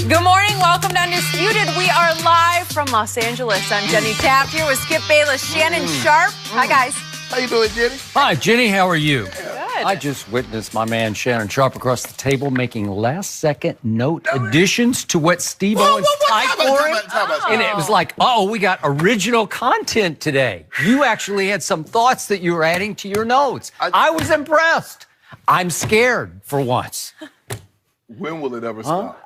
Good morning. Welcome to Undisputed. We are live from Los Angeles. I'm Jenny Taft here with Skip Bayless, Shannon Sharp. Hi, guys. How you doing, Jenny? Hi, Jenny. How are you? Good. I just witnessed my man Shannon Sharp across the table making last-second note additions to what Steve Owens typed for him. And it was like, we got original content today. You actually had some thoughts that you were adding to your notes. I was impressed. I'm scared for once. When will it ever stop?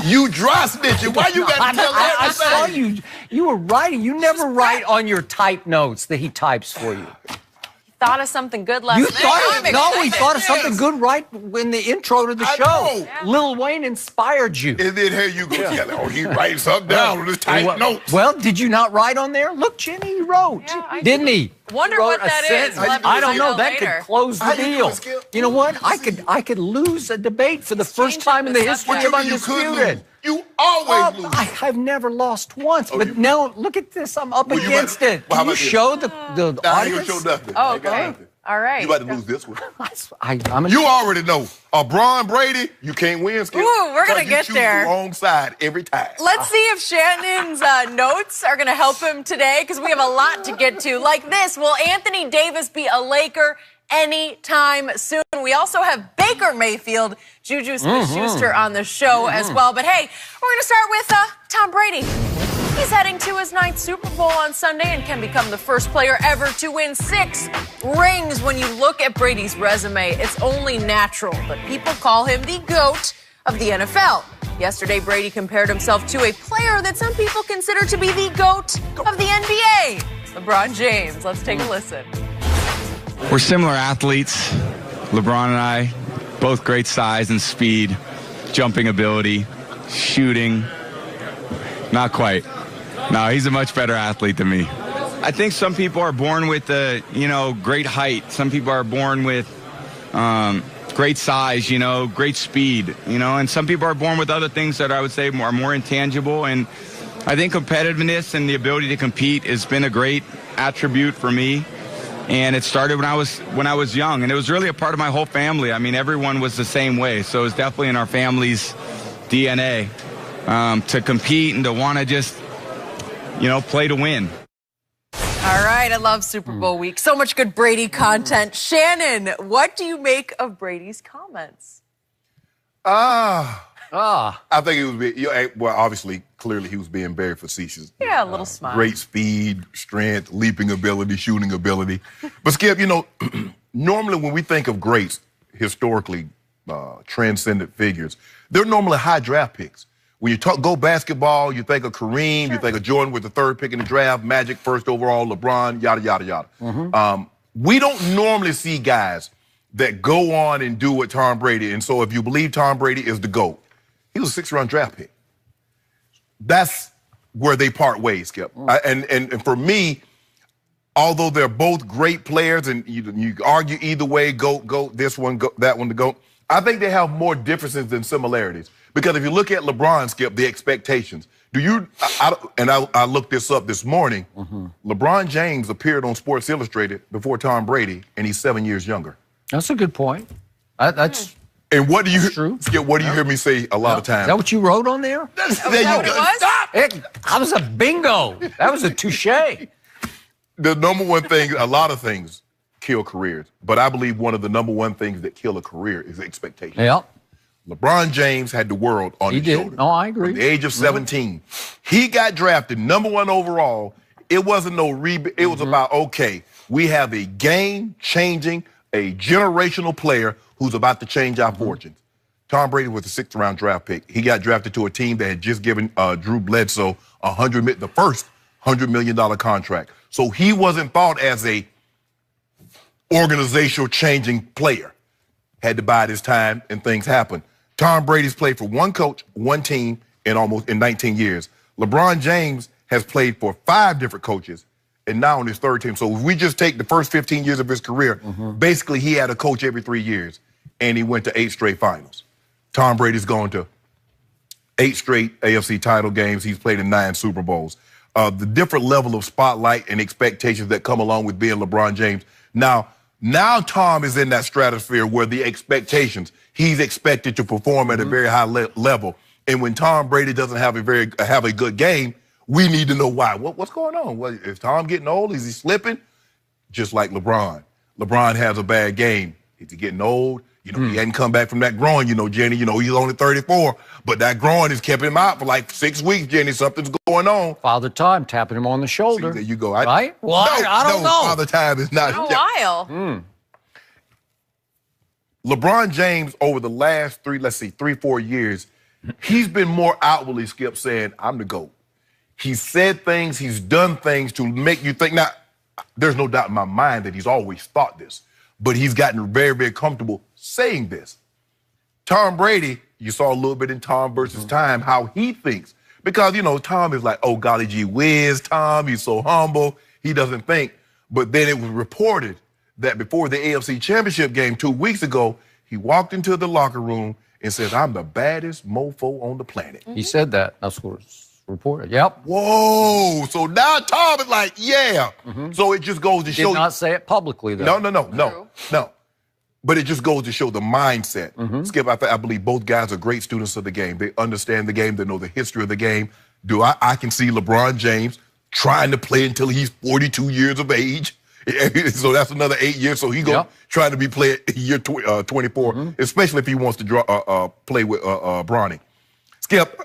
You dry snitching. Why you got to tell everything? I saw you. You were writing. You never write on your type notes that he types for you. Thought of something good last You night. thought we thought of something good right in the intro to the show. Yeah. Lil Wayne inspired you. And then here you go. He writing something down on his tight notes. Well, did you not write on there? Look, Jenny, he wrote, didn't he? Wonder He what wrote that a is. sentence. We'll I don't know. That later. could close the deal. You know what? I could lose a debate for the first time in the history of Undisputed. You always lose. I've never lost once, but now look at this. I'm up against it. Well, Can you show the I ain't gonna audience? show nothing. Oh, okay. All right. You about to lose this one. I'm You already know. LeBron, Brady, you can't win, Skip. Ooh, we're gonna get there. You choose the wrong side every time. Let's see if Shannon's notes are going to help him today, because we have a lot to get to. Like this, will Anthony Davis be a Laker anytime soon? We also have Baker Mayfield, Juju Smith-Schuster on the show as well. But hey, we're going to start with Tom Brady. He's heading to his 9th Super Bowl on Sunday and can become the first player ever to win 6 rings. When you look at Brady's resume, it's only natural that people call him the GOAT of the NFL. Yesterday, Brady compared himself to a player that some people consider to be the GOAT of the NBA, LeBron James. Let's take a listen. We're similar athletes, LeBron and I, both great size and speed, jumping ability, shooting. Not quite. No, he's a much better athlete than me. I think some people are born with great height. Some people are born with great size, great speed, and some people are born with other things that I would say are more intangible. And I think competitiveness and the ability to compete has been a great attribute for me. And it started when I was young, and it was really a part of my whole family. I mean, everyone was the same way, so it was definitely in our family's DNA to compete and to want to just, play to win. All right, I love Super Bowl week. So much good Brady content. Shannon, what do you make of Brady's comments? I think he was being, obviously, clearly he was being very facetious. Yeah, a little smile. Great speed, strength, leaping ability, shooting ability. But Skip, normally when we think of greats, historically transcendent figures, they're normally high draft picks. When you go basketball, you think of Kareem, you think of Jordan with the 3rd pick in the draft, Magic 1st overall, LeBron, yada, yada, yada. We don't normally see guys that go on and do what Tom Brady. And so if you believe Tom Brady is the GOAT, he was a 6th-round draft pick. That's where they part ways, Skip. And for me, although they're both great players, and you argue either way, GOAT, this one, GOAT, that one, the GOAT, I think they have more differences than similarities. Because if you look at LeBron, Skip, the expectations, I looked this up this morning, LeBron James appeared on Sports Illustrated before Tom Brady, and he's 7 years younger. That's a good point. That's And what do you, true. Skip, what do you hear me say a lot of times? Is that what you wrote on there? There you what go. it was? Stop! That was a bingo. That was a touche. The number one thing, a lot of things kill careers, but I believe one of the number one things that kill a career is expectation. Yep. LeBron James had the world on his shoulders. Oh, I agree. From the age of 17. He got drafted #1 overall. It wasn't no it was about, okay, we have a game-changing, a generational player who's about to change our fortunes. Tom Brady was a 6th-round draft pick. He got drafted to a team that had just given Drew Bledsoe the first $100 million contract. So he wasn't thought as a organizational changing player. Had to bide his time, and things happen. Tom Brady's played for one coach, one team in 19 years. LeBron James has played for 5 different coaches, and now on his 3rd team. So if we just take the first 15 years of his career, basically he had a coach every 3 years, and he went to 8 straight finals. Tom Brady's gone to 8 straight AFC title games. He's played in 9 Super Bowls. The different level of spotlight and expectations that come along with being LeBron James. Now Tom is in that stratosphere where the expectations, he's expected to perform at a very high level. And when Tom Brady doesn't have a good game, we need to know why. What's going on? Is Tom getting old? Is he slipping? Just like LeBron. LeBron has a bad game. Is he getting old? He hadn't come back from that groin, Jenny. He's only 34, but that groin has kept him out for like 6 weeks, Jenny. Something's going on. Father Time tapping him on the shoulder. See, there you go. Right? Well, I don't know. Father Time is not. A while. LeBron James, over the last 3-4 years, he's been more outwardly, Skip, saying, I'm the GOAT. He's said things, he's done things to make you think. Now, there's no doubt in my mind that he's always thought this, but he's gotten very, very comfortable saying this. Tom Brady, you saw a little bit in Tom versus Time, how he thinks. Because, Tom is like, oh, golly gee whiz, Tom, he's so humble, he doesn't think. But then it was reported that before the AFC Championship game 2 weeks ago, he walked into the locker room and said, I'm the baddest mofo on the planet. He said that. That's what was reported. Yep. Whoa. So now Tom is like, yeah. So it just goes to show. Did not say it publicly, though. No. But it just goes to show the mindset. Skip, I believe both guys are great students of the game. They understand the game. They know the history of the game. I can see LeBron James trying to play until he's 42 years of age. So that's another 8 years. So he go trying to be playing year 24, especially if he wants to play with Bronny. Skip,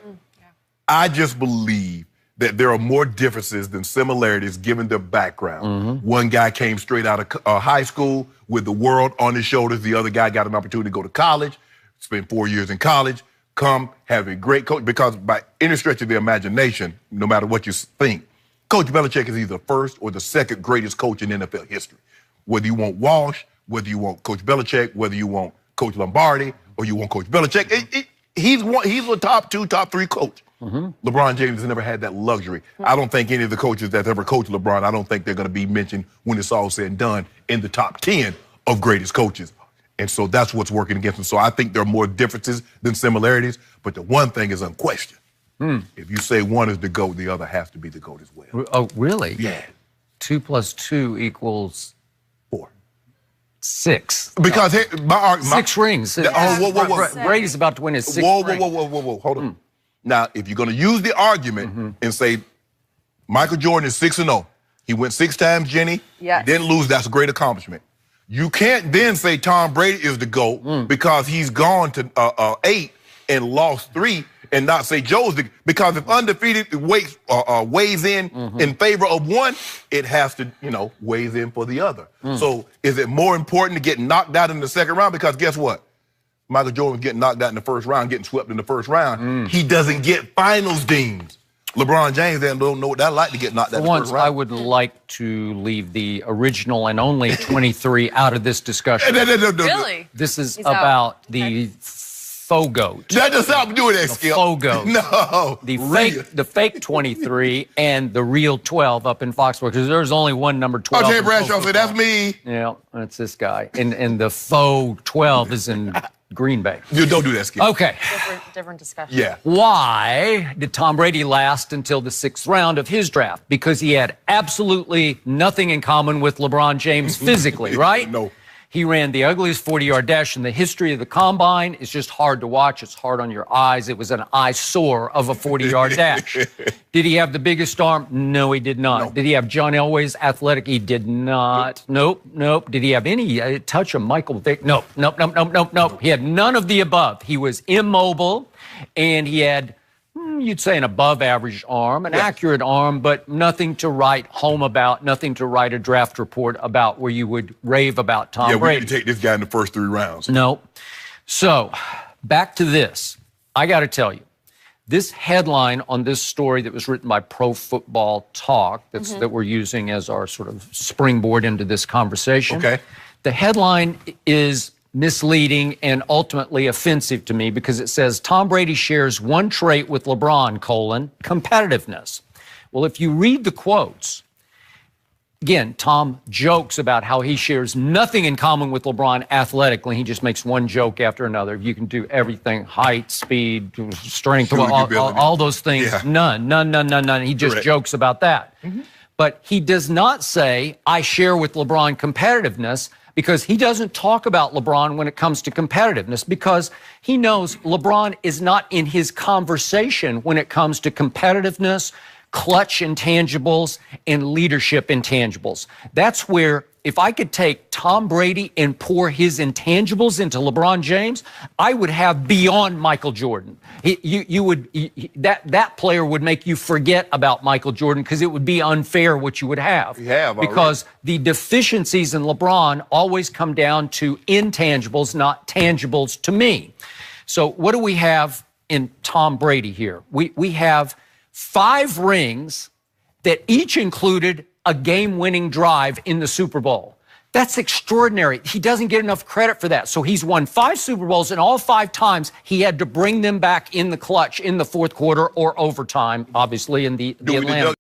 I just believe that there are more differences than similarities given their background. One guy came straight out of high school with the world on his shoulders. The other guy got an opportunity to go to college, spend 4 years in college, have a great coach. Because by any stretch of the imagination, no matter what you think, Coach Belichick is either the first or the second greatest coach in NFL history. Whether you want Walsh, whether you want Coach Belichick, whether you want Coach Lombardi, or you want Coach Belichick, he's a top 2, top 3 coach. LeBron James has never had that luxury. I don't think any of the coaches that ever coached LeBron, I don't think they're going to be mentioned when it's all said and done in the top 10 of greatest coaches. And so that's what's working against him. So I think there are more differences than similarities, but the one thing is unquestioned. If you say one is the GOAT, the other has to be the GOAT as well. Oh, really? Yeah. 2 + 2 equals 4. 6. Because 6 rings. Whoa. Brady's about to win his 6th ring. Whoa. Hold on. Now, if you're going to use the argument and say Michael Jordan is 6-0, he went 6 times, Jenny. Yes. He didn't lose. That's a great accomplishment. You can't then say Tom Brady is the GOAT because he's gone to 8 and lost 3. And not say Joe's because if undefeated weighs in favor of one, it has to, weighs in for the other. So is it more important to get knocked out in the second round? Because guess what? Michael Jordan was getting knocked out in the first round, getting swept in the first round. He doesn't get finals deams. LeBron James don't know what that's like to get knocked out in the first round. I would like to leave the original and only 23 out of this discussion. Really? This is about the faux goat. That does not do that, Skip. Faux goat. No. The fake 23 and the real 12 up in Foxborough, because there's only one number 12. Oh, Jay Bradshaw said, that's me. Yeah, that's this guy. And the faux 12 is in Green Bay. You don't do that, Skip. Okay. Different discussion. Yeah. Why did Tom Brady last until the 6th round of his draft? Because he had absolutely nothing in common with LeBron James physically, right? No. He ran the ugliest 40-yard dash in the history of the combine. It's just hard to watch. It's hard on your eyes. It was an eyesore of a 40-yard dash. Did he have the biggest arm? No, he did not. No. Did he have John Elway's athletic? He did not. Nope. Did he have any touch of Michael Vick? Nope. He had none of the above. He was immobile, and he had, you'd say, an above-average arm, an accurate arm, but nothing to write home about, nothing to write a draft report about where you would rave about Tom Brady. Yeah, we need to take this guy in the first 3 rounds. No. So, back to this. I got to tell you, this headline on this story that was written by Pro Football Talk, that we're using as our sort of springboard into this conversation. Okay. The headline is misleading and ultimately offensive to me because it says Tom Brady shares one trait with LeBron, competitiveness. Well, if you read the quotes, again, Tom jokes about how he shares nothing in common with LeBron athletically. He just makes one joke after another. You can do everything, height, speed, strength, all those things. Yeah. None. He just jokes about that. But he does not say, I share with LeBron competitiveness, because he doesn't talk about LeBron when it comes to competitiveness, because he knows LeBron is not in his conversation when it comes to competitiveness, clutch intangibles, and leadership intangibles. That's where, if I could take Tom Brady and pour his intangibles into LeBron James, I would have beyond Michael Jordan. That player would make you forget about Michael Jordan, because it would be unfair what you would have. Because the deficiencies in LeBron always come down to intangibles, not tangibles to me. So what do we have in Tom Brady here? We have 5 rings that each included a game-winning drive in the Super Bowl. That's extraordinary. He doesn't get enough credit for that. So he's won 5 Super Bowls, and all 5 times he had to bring them back in the clutch in the fourth quarter or overtime, obviously, in the Atlanta.